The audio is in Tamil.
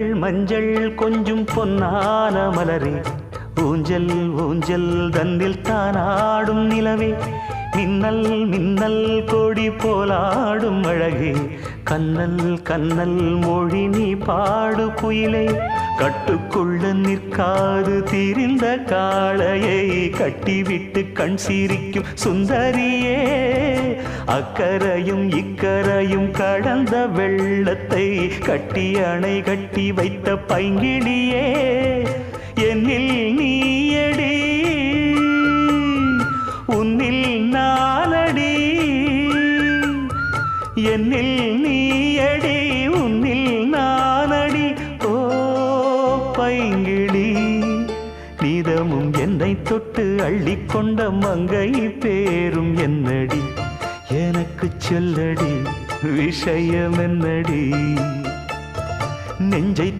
மஞ்சள் கொஞ்சம் பொன்னான மலரே, ஊஞ்சல் ஊஞ்சல் தன்னில் தானாடும் நிலவே, மின்னல் மின்னல் கொடி போலாடும் அழகே, கண்ணல் கண்ணல் மொழி நீ பாடு குயிலே, கட்டுக்குள்ள நிற்காது திரிந்த காளையை கட்டிவிட்டு கண் சிரிக்கும் சுந்தரியே, அக்கரையும் இக்கரையும் கடந்த வெள்ளத்தை கட்டி அணை கட்டி வைத்த பைங்கிளியே, என்னில் நீயடி உன்னில் நானடி, என்னில் நீயடி உன்னில் நானடி. ஓ பைங்கிளி, நீதமும் என்னை தொட்டு அள்ளிக்கொண்ட மங்கை பேரும் என்னடி, எனக்கு சொல்லடி விஷயம் என்னடி, நெஞ்சை